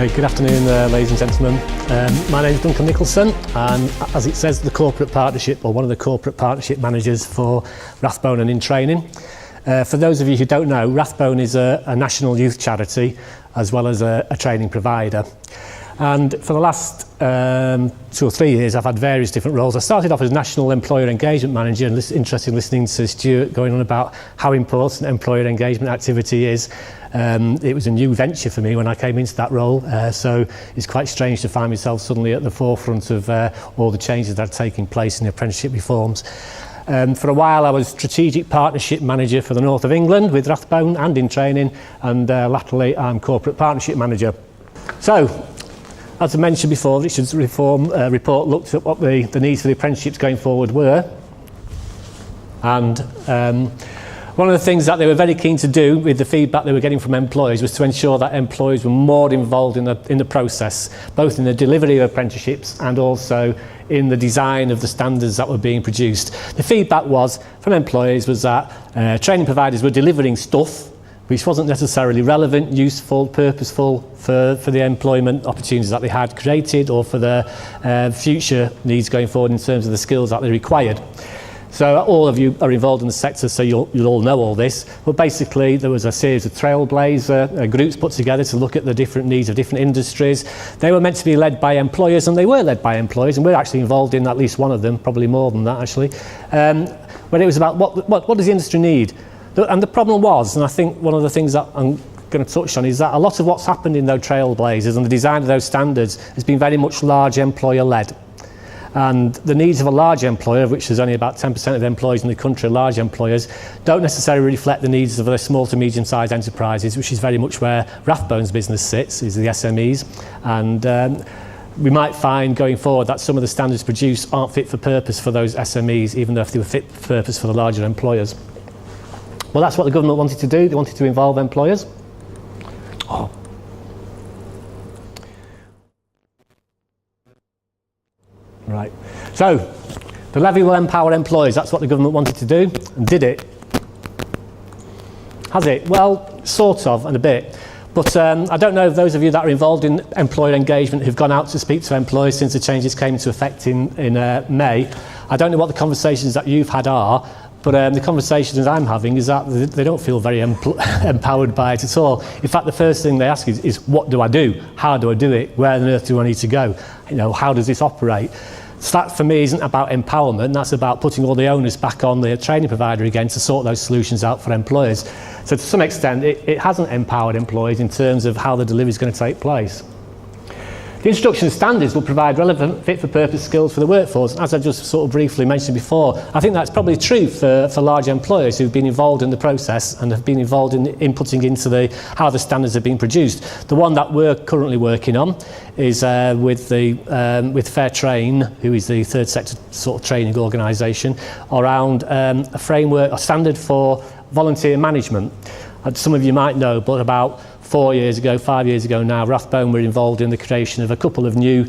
Good afternoon, ladies and gentlemen. My name is Duncan Nicholson, and as it says, the corporate partnership, or one of the corporate partnership managers for Rathbone and Intraining. For those of you who don't know, Rathbone is a national youth charity as well as a training provider. And for the last 2 or 3 years, I've had various different roles. I started off as National Employer Engagement Manager, and interested in listening to Stuart going on about how important employer engagement activity is. It was a new venture for me when I came into that role, so it's quite strange to find myself suddenly at the forefront of all the changes that are taking place in the apprenticeship reforms. For a while I was Strategic Partnership Manager for the North of England with Rathbone and Intraining, and latterly I'm Corporate Partnership Manager. So, as I mentioned before, Richard's reform report looked at what the needs for the apprenticeships going forward were. And one of the things that they were very keen to do with the feedback they were getting from employers was to ensure that employers were more involved in the process, both in the delivery of apprenticeships and also in the design of the standards that were being produced. The feedback from employers was that training providers were delivering stuff which wasn't necessarily relevant, useful, purposeful for the employment opportunities that they had created or for the future needs going forward in terms of the skills that they required. So all of you are involved in the sector, so you'll all know all this. But basically, there was a series of trailblazer groups put together to look at the different needs of different industries. They were meant to be led by employers, and they were led by employers, and we're actually involved in at least one of them, probably more than that actually. But it was about what does the industry need? And the problem was, and I think one of the things that I'm going to touch on is that a lot of what's happened in those trailblazers and the design of those standards has been very much large employer led. And the needs of a large employer, of which there's only about 10% of the employees in the country are large employers, don't necessarily reflect the needs of the small to medium-sized enterprises, which is very much where Rathbone's business sits, is the SMEs. And we might find going forward that some of the standards produced aren't fit for purpose for those SMEs, even though if they were fit for purpose for the larger employers. Well, that's what the government wanted to do. They wanted to involve employers. Right. So, the levy will empower employers. That's what the government wanted to do, and did it. Has it? Well, sort of, and a bit. But I don't know if those of you that are involved in employer engagement who've gone out to speak to employers since the changes came into effect in May. I don't know what the conversations that you've had are, but the conversations I'm having is that they don't feel very empowered by it at all. In fact, the first thing they ask is what do I do? How do I do it? Where on earth do I need to go? You know, how does this operate? So that for me isn't about empowerment, that's about putting all the onus back on the training provider again to sort those solutions out for employers. So to some extent it hasn't empowered employees in terms of how the delivery is going to take place. The instruction standards will provide relevant fit-for-purpose skills for the workforce. As I just sort of briefly mentioned before, I think that's probably true for large employers who've been involved in the process and have been involved in inputting into how the standards have been produced. The one that we're currently working on is with Fairtrain, who is the third sector sort of training organisation, around a framework, a standard for volunteer management. Some of you might know, but about 5 years ago now, Rathbone were involved in the creation of a couple of new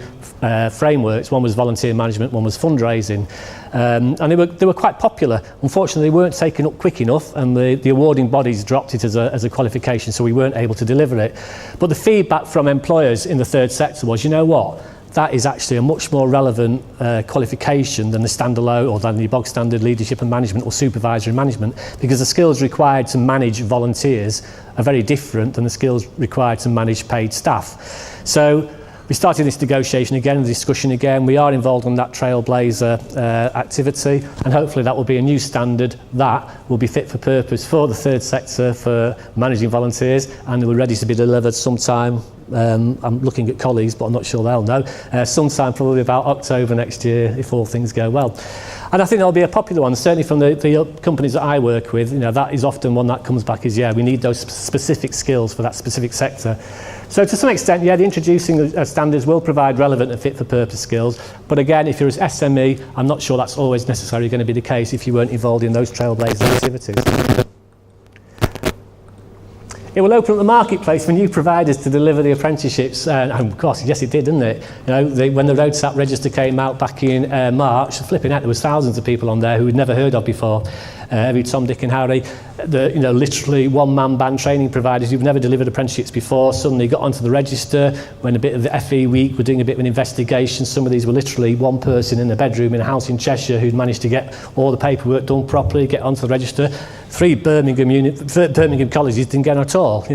frameworks. One was volunteer management, one was fundraising. And they were quite popular. Unfortunately, they weren't taken up quick enough, and the awarding bodies dropped it as a qualification, so we weren't able to deliver it. But the feedback from employers in the third sector was, you know what? That is actually a much more relevant qualification than the standalone or than the bog standard leadership and management or supervisory management, because the skills required to manage volunteers are very different than the skills required to manage paid staff. So we started this negotiation again and discussion again. We are involved in that trailblazer activity, and hopefully that will be a new standard that will be fit for purpose for the third sector for managing volunteers, and we're ready to be delivered sometime. I'm looking at colleagues, but I'm not sure they'll know. Sometime probably about October next year, if all things go well. And I think that'll be a popular one, certainly from the companies that I work with. You know, that is often one that comes back is, yeah, we need those specific skills for that specific sector. So to some extent, yeah, the introducing standards will provide relevant and fit-for-purpose skills. But again, if you're an SME, I'm not sure that's always necessarily going to be the case if you weren't involved in those trailblazing activities. It will open up the marketplace for new providers to deliver the apprenticeships, and of course, yes, it did, didn't it? You know, when the RoadSat register came out back in March, flipping out, there was thousands of people on there who we'd never heard of before. every Tom, Dick and Harry, literally one-man band training providers who've never delivered apprenticeships before suddenly got onto the register. When a bit of the FE week were doing a bit of an investigation, some of these were literally one person in a bedroom in a house in Cheshire who'd managed to get all the paperwork done properly, get onto the register. 3 Birmingham colleges didn't get at all,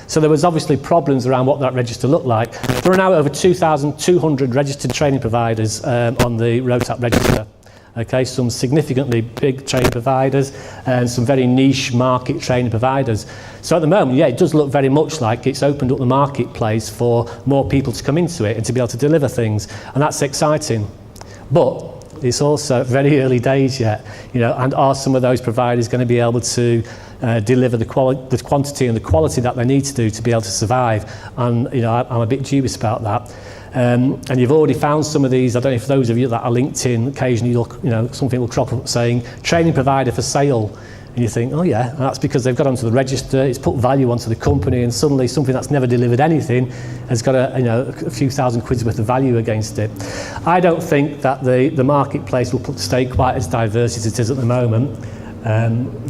So there was obviously problems around what that register looked like. There are now over 2,200 registered training providers on the ROTAP register. Okay, some significantly big training providers and some very niche market training providers. So at the moment, it does look very much like it's opened up the marketplace for more people to come into it and to be able to deliver things, and that's exciting. But it's also very early days yet, and are some of those providers going to be able to deliver the quantity and the quality that they need to do to be able to survive? And I'm a bit dubious about that. And you've already found some of these. I don't know if those of you that are LinkedIn, occasionally something will crop up saying training provider for sale. And you think, oh yeah, and that's because they've got onto the register, it's put value onto the company, and suddenly something that's never delivered anything has got a few thousand quid's worth of value against it. I don't think that the marketplace will stay quite as diverse as it is at the moment.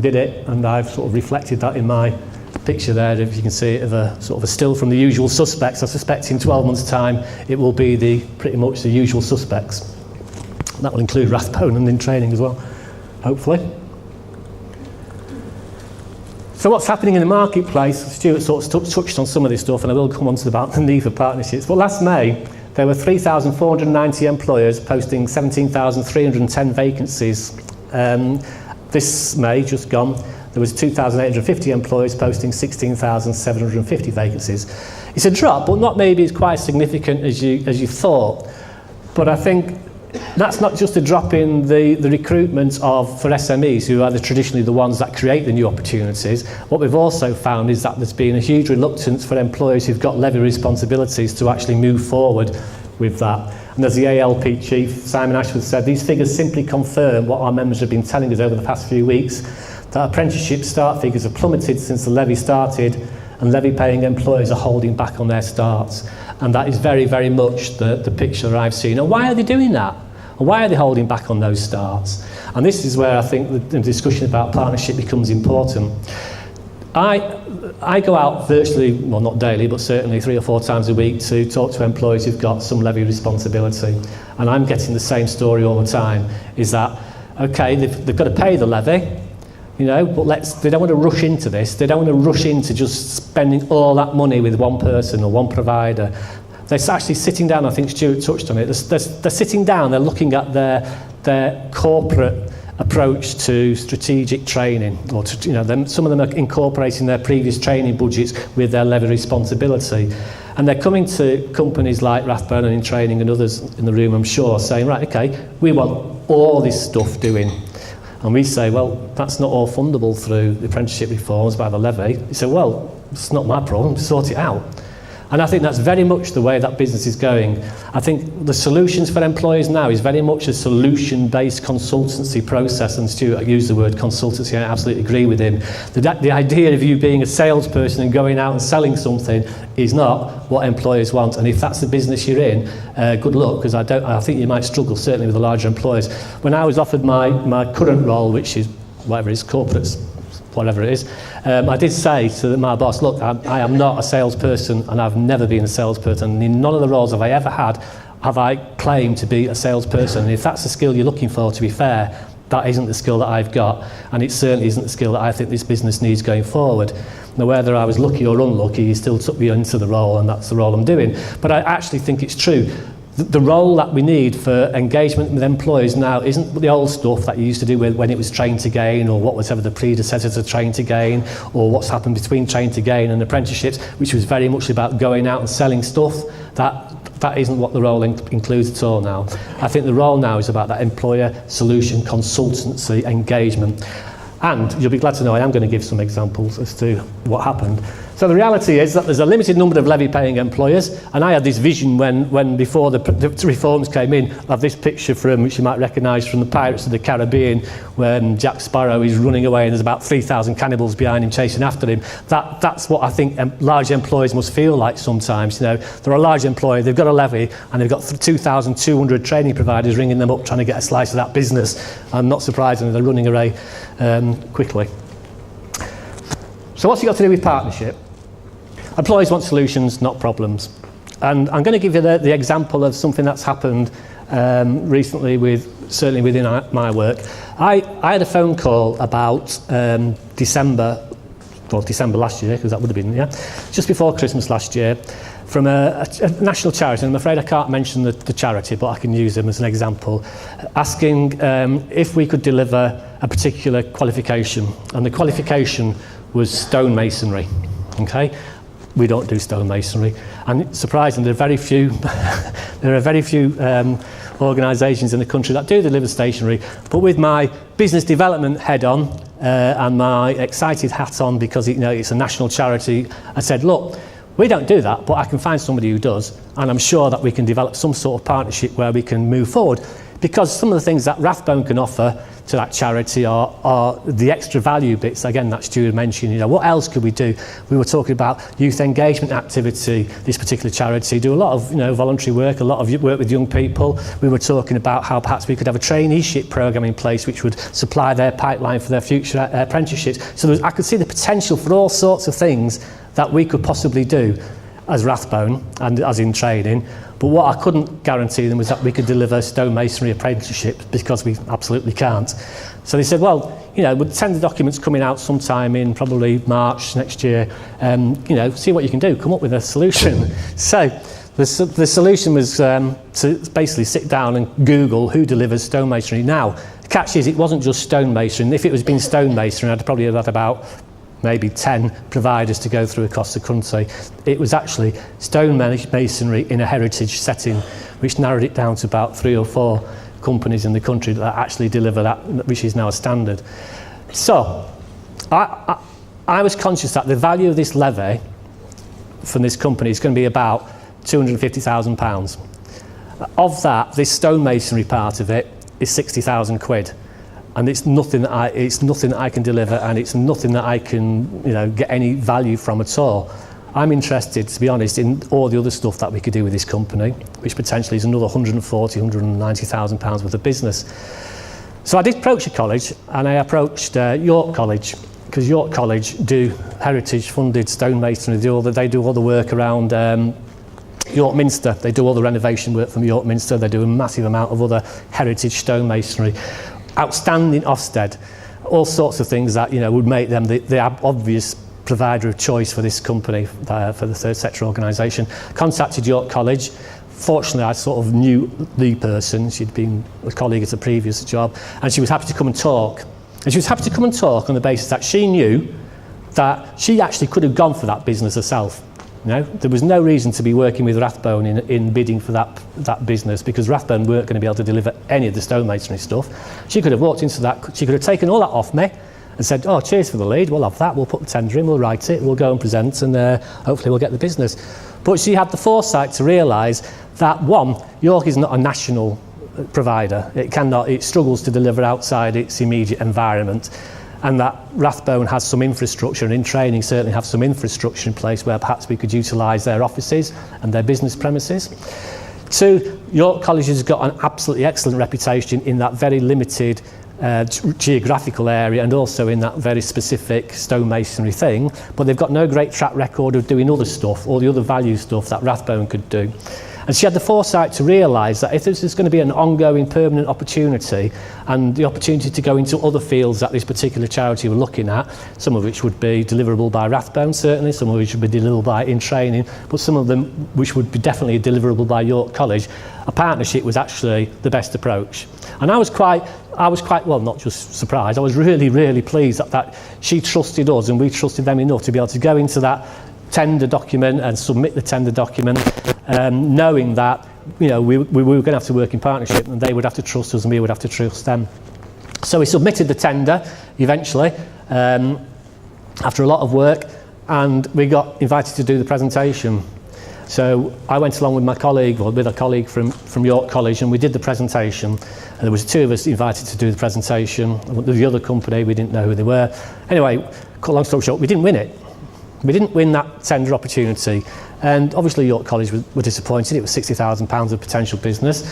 Did it, and I've sort of reflected that in my picture there, if you can see it, of a sort of a still from the usual suspects. I suspect in 12 months' time it will be pretty much the usual suspects. That will include Rathbone and Intraining as well, hopefully. So what's happening in the marketplace? Stuart sort of touched on some of this stuff, and I will come on to about the need for partnerships. But last May, there were 3,490 employers posting 17,310 vacancies. This May, just gone, there was 2,850 employers posting 16,750 vacancies. It's a drop, but not maybe as quite as significant as you thought. But I think that's not just a drop in the recruitment for SMEs, who are traditionally the ones that create the new opportunities. What we've also found is that there's been a huge reluctance for employers who've got levy responsibilities to actually move forward with that. And as the ALP chief, Simon Ashworth, said, these figures simply confirm what our members have been telling us over the past few weeks, that apprenticeship start figures have plummeted since the levy started, and levy-paying employers are holding back on their starts. And that is very, very much the picture I've seen. And why are they doing that? And why are they holding back on those starts? And this is where I think the discussion about partnership becomes important. I go out virtually, well not daily, but certainly 3 or 4 times a week to talk to employees who've got some levy responsibility. And I'm getting the same story all the time, is that, okay, they've got to pay the levy, but they don't want to rush into this. They don't want to rush into just spending all that money with one person or one provider. They're actually sitting down, I think Stuart touched on it, they're sitting down, they're looking at their corporate approach to strategic training, or some of them are incorporating their previous training budgets with their levy responsibility. And they're coming to companies like Rathbone and Intraining and others in the room, I'm sure, saying, right, okay, we want all this stuff doing. And we say, well, that's not all fundable through the apprenticeship reforms by the levy. You say, well, it's not my problem, sort it out. And I think that's very much the way that business is going. I think the solutions for employers now is very much a solution-based consultancy process, and Stuart used the word consultancy, I absolutely agree with him. The idea of you being a salesperson and going out and selling something is not what employers want, and if that's the business you're in, good luck, because I think you might struggle, certainly with the larger employers. When I was offered my current role, which is whatever it is, corporates, whatever it is, I did say to my boss, look, I am not a salesperson, and I've never been a salesperson, and in none of the roles have I ever had have I claimed to be a salesperson. And if that's the skill you're looking for, to be fair, that isn't the skill that I've got, and it certainly isn't the skill that I think this business needs going forward. Now, whether I was lucky or unlucky, he still took me into the role, and that's the role I'm doing. But I actually think it's true. The role that we need for engagement with employers now isn't the old stuff that you used to do with when it was Train to Gain, or what was ever the predecessor to Train to Gain, or what's happened between Train to Gain and apprenticeships, which was very much about going out and selling stuff. That isn't what the role includes at all now. I think the role now is about that employer solution consultancy engagement. And you'll be glad to know I am going to give some examples as to what happened. So the reality is that there's a limited number of levy-paying employers, and I had this vision when before the reforms came in, of this picture from, which you might recognise from the Pirates of the Caribbean, when Jack Sparrow is running away and there's about 3,000 cannibals behind him chasing after him. That's what I think large employers must feel like sometimes. You know, they're a large employer, they've got a levy, and they've got 2,200 training providers ringing them up trying to get a slice of that business, and not surprisingly they're running away quickly. So what's it got to do with partnership? Employers want solutions, not problems. And I'm going to give you the example of something that's happened recently, certainly within my work. I had a phone call about December last year, because that would have been, just before Christmas last year, from a national charity. I'm afraid I can't mention the charity, but I can use them as an example, asking if we could deliver a particular qualification. And the qualification was stonemasonry. Okay? We don't do stonemasonry, and surprisingly, there are very few organisations in the country that do deliver stationery. But with my business development head on and my excited hat on, because it's a national charity, I said, look, we don't do that, but I can find somebody who does, and I'm sure that we can develop some sort of partnership where we can move forward. Because some of the things that Rathbone can offer to that charity are the extra value bits, again, that Stuart mentioned. What else could we do? We were talking about youth engagement activity. This particular charity do a lot of voluntary work, a lot of work with young people. We were talking about how perhaps we could have a traineeship programme in place which would supply their pipeline for their future apprenticeships. So I could see the potential for all sorts of things that we could possibly do as Rathbone and as Intraining. But what I couldn't guarantee them was that we could deliver stonemasonry apprenticeships, because we absolutely can't. So they said, well, with tender documents coming out sometime in probably March next year, see what you can do, come up with a solution. So the solution was to basically sit down and Google who delivers stonemasonry. Now, the catch is it wasn't just stonemasonry. If it was been stonemasonry, I'd probably have had about maybe 10 providers to go through across the country. It was actually stonemasonry in a heritage setting, which narrowed it down to about 3 or 4 companies in the country that actually deliver that, which is now a standard. So I was conscious that the value of this levy from this company is going to be about £250,000. Of that, this stonemasonry part of it is 60,000 quid. And it's nothing that I can deliver, and it's nothing that I can get any value from at all. I'm interested, to be honest, in all the other stuff that we could do with this company, which potentially is another £190,000 worth of business. So I did approach a college, and I approached York College, because York College do heritage-funded stonemasonry. They do all the work around York Minster. They do all the renovation work from York Minster. They do a massive amount of other heritage stonemasonry. Outstanding Ofsted, all sorts of things that would make them the obvious provider of choice for this company, for the third sector organisation. Contacted York College. Fortunately, I sort of knew the person. She'd been a colleague at a previous job, and she was happy to come and talk. And she was happy to come and talk on the basis that she knew that she actually could have gone for that business herself. There was no reason to be working with Rathbone in bidding for that business, because Rathbone weren't going to be able to deliver any of the stonemasonry stuff. She could have walked into that, she could have taken all that off me and said, oh, cheers for the lead, we'll have that, we'll put the tender in, we'll write it, we'll go and present, and hopefully we'll get the business. But she had the foresight to realise that, one, York is not a national provider. It struggles to deliver outside its immediate environment. And that Rathbone has some infrastructure, and Intraining certainly have some infrastructure in place where perhaps we could utilise their offices and their business premises. 2, York College has got an absolutely excellent reputation in that very limited geographical area, and also in that very specific stonemasonry thing, but they've got no great track record of doing other stuff, all the other value stuff that Rathbone could do. And she had the foresight to realise that if this is going to be an ongoing permanent opportunity, and the opportunity to go into other fields that this particular charity were looking at, some of which would be deliverable by Rathbone certainly, some of which would be deliverable by Intraining, but some of them which would be definitely deliverable by York College, a partnership was actually the best approach. And I was quite, well, not just surprised, I was really, really pleased that she trusted us and we trusted them enough to be able to go into that tender document and submit the tender document, knowing that we were going to have to work in partnership, and they would have to trust us and we would have to trust them. So we submitted the tender eventually, after a lot of work, and we got invited to do the presentation. So I went along with my colleague, or with a colleague from York College, and we did the presentation. And there was 2 of us invited to do the presentation. The other company, we didn't know who they were. Anyway, cut a long story short, we didn't win it. We didn't win that tender opportunity. And obviously York College were disappointed. It was £60,000 of potential business.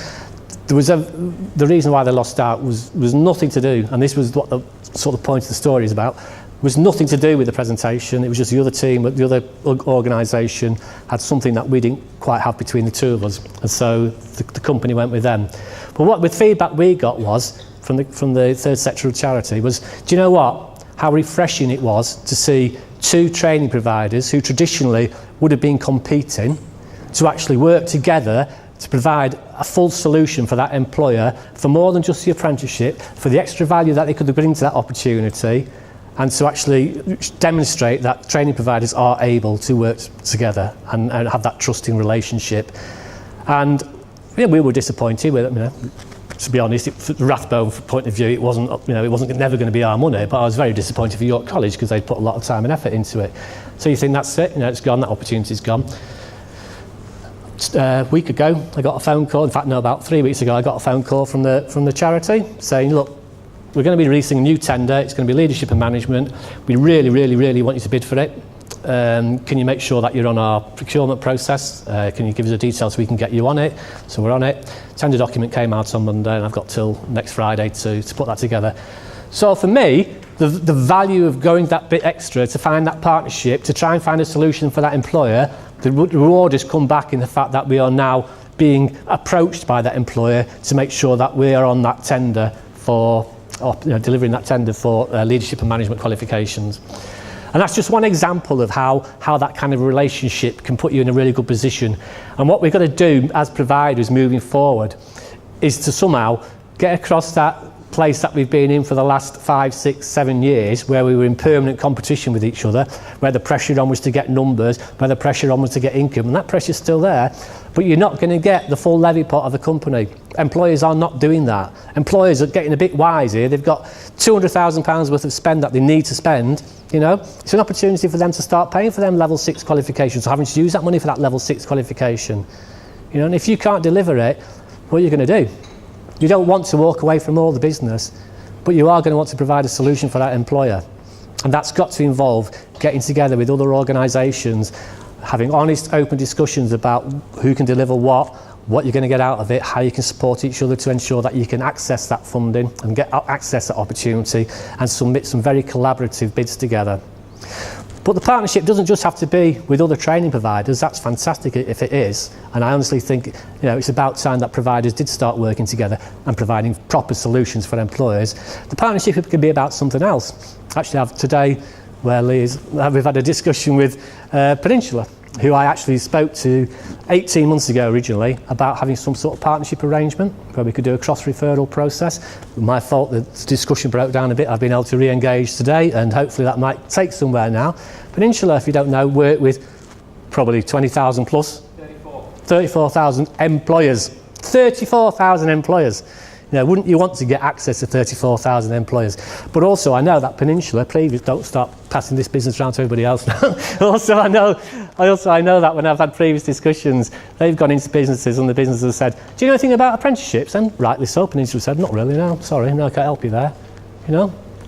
There was the reason why they lost out was nothing to do, and this was what the sort of point of the story is about, was nothing to do with the presentation. It was just the other team, the other organisation had something that we didn't quite have between the 2 of us, and so the company went with them. But what with feedback we got was from the third sector of charity was, do you know what? How refreshing it was to see 2 training providers who traditionally would have been competing to actually work together to provide a full solution for that employer for more than just the apprenticeship, for the extra value that they could bring to that opportunity, and to actually demonstrate that training providers are able to work together and have that trusting relationship. And we were disappointed with it. To be honest, from the Rathbone point of view, it wasn't never going to be our money, but I was very disappointed for York College because they'd put a lot of time and effort into it. So you think that's it, it's gone, that opportunity's gone. A week ago, I got a phone call. In fact, no, about 3 weeks ago, I got a phone call from the charity saying, look, we're going to be releasing a new tender. It's going to be leadership and management. We really, really, really want you to bid for it. Can you make sure that you're on our procurement process? Can you give us the details so we can get you on it? So we're on it. Tender document came out on Monday, and I've got till next Friday to put that together. So for me, the value of going that bit extra to find that partnership, to try and find a solution for that employer, the reward has come back in the fact that we are now being approached by that employer to make sure that we are on that tender for, delivering that tender for leadership and management qualifications. And that's just one example of how that kind of relationship can put you in a really good position. And what we've got to do as providers moving forward is to somehow get across that place that we've been in for the last 5, 6, 7 years, where we were in permanent competition with each other, where the pressure on was to get numbers, where the pressure on was to get income, and that pressure's still there, but you're not going to get the full levy pot of the company. Employers are not doing that. Employers are getting a bit wise here. They've got £200,000 worth of spend that they need to spend. It's an opportunity for them to start paying for them level 6 qualifications, or having to use that money for that level 6 qualification. And if you can't deliver it, what are you going to do? You don't want to walk away from all the business, but you are going to want to provide a solution for that employer. And that's got to involve getting together with other organisations, having honest, open discussions about who can deliver what you're going to get out of it, how you can support each other to ensure that you can access that funding and get access that opportunity and submit some very collaborative bids together. But the partnership doesn't just have to be with other training providers. That's fantastic if it is. And I honestly think it's about time that providers did start working together and providing proper solutions for employers. The partnership can be about something else. Actually, today, where we've had a discussion with Peninsula, who I actually spoke to 18 months ago originally about having some sort of partnership arrangement where we could do a cross-referral process. My fault, the discussion broke down a bit. I've been able to re-engage today, and hopefully that might take somewhere now. Peninsula, if you don't know, work with probably 20,000 plus. 34,000 employers. 34,000 employers. Wouldn't you want to get access to 34,000 employers? But also, I know that Peninsula, please don't start passing this business around to everybody else now. also, I know that when I've had previous discussions, they've gone into businesses and the businesses have said, do you know anything about apprenticeships? And rightly so, Peninsula said, not really, no, sorry, no, I can't help you there.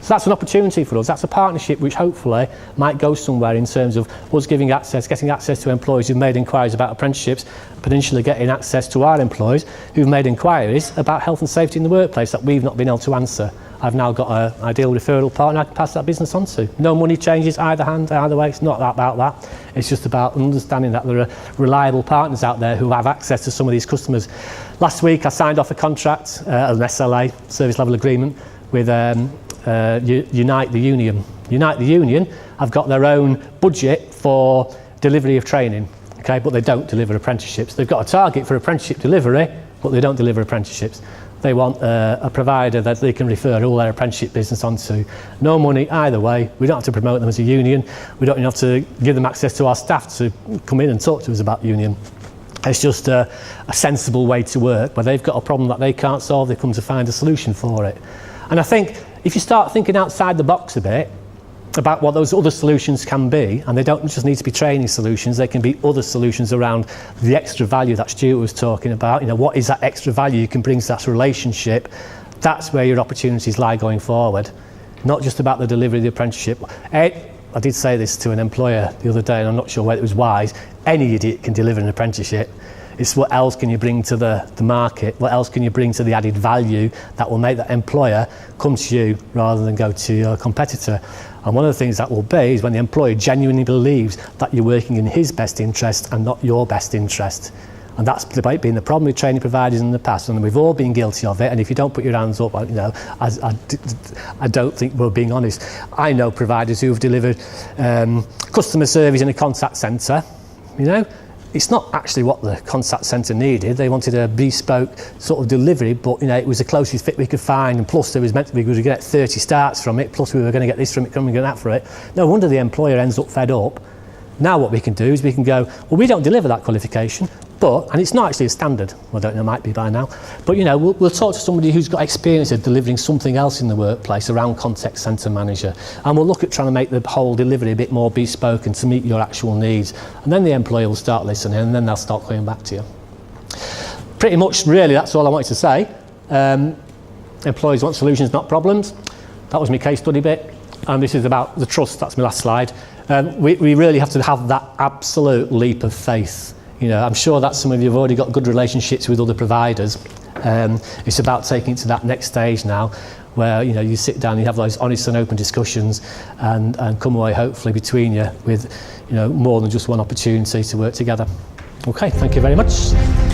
So that's an opportunity for us. That's a partnership which hopefully might go somewhere in terms of us getting access to employees who've made inquiries about apprenticeships, Peninsula getting access to our employees who've made inquiries about health and safety in the workplace that we've not been able to answer. I've now got an ideal referral partner I can pass that business on to. No money changes either hand, either way. It's not about that. It's just about understanding that there are reliable partners out there who have access to some of these customers. Last week I signed off a contract, an SLA, service level agreement, with Unite the Union. Unite the Union have got their own budget for delivery of training, okay, but they don't deliver apprenticeships. They've got a target for apprenticeship delivery, but they don't deliver apprenticeships. They want a provider that they can refer all their apprenticeship business onto. No money either way. We don't have to promote them as a union. We don't even have to give them access to our staff to come in and talk to us about the union. It's just a sensible way to work. Where they've got a problem that they can't solve, they come to find a solution for it. And I think if you start thinking outside the box a bit, about what those other solutions can be, and they don't just need to be training solutions, they can be other solutions around the extra value that Stuart was talking about. You know, what is that extra value you can bring to that relationship? That's where your opportunities lie going forward, not just about the delivery of the apprenticeship. I did say this to an employer the other day, and I'm not sure whether it was wise. Any idiot can deliver an apprenticeship. It's what else can you bring to the market? What else can you bring to the added value that will make that employer come to you rather than go to your competitor? And one of the things that will be is when the employer genuinely believes that you're working in his best interest and not your best interest. And that's been the problem with training providers in the past, and we've all been guilty of it. And if you don't put your hands up, you know, I don't think we're being honest. I know providers who've delivered customer service in a contact centre. You know, it's not actually what the contact centre needed. They wanted a bespoke sort of delivery, but you know, it was the closest fit we could find, and plus there was meant to be, we were going to get 30 starts from it, plus we were going to get this from it, coming that for it. No wonder the employer ends up fed up. Now what we can do is we can go, well, we don't deliver that qualification, but, and it's not actually a standard, I don't know, it might be by now, but you know, we'll talk to somebody who's got experience of delivering something else in the workplace around contact centre manager, and we'll look at trying to make the whole delivery a bit more bespoke and to meet your actual needs, and then the employer will start listening, and then they'll start coming back to you. Pretty much, really, that's all I wanted to say. Employees want solutions, not problems. That was my case study bit, and this is about the trust. That's my last slide. We really have to have that absolute leap of faith. You know, I'm sure that some of you have already got good relationships with other providers. It's about taking it to that next stage now, where you know you sit down, and you have those honest and open discussions, and come away hopefully between you with, you know, more than just one opportunity to work together. Okay, thank you very much.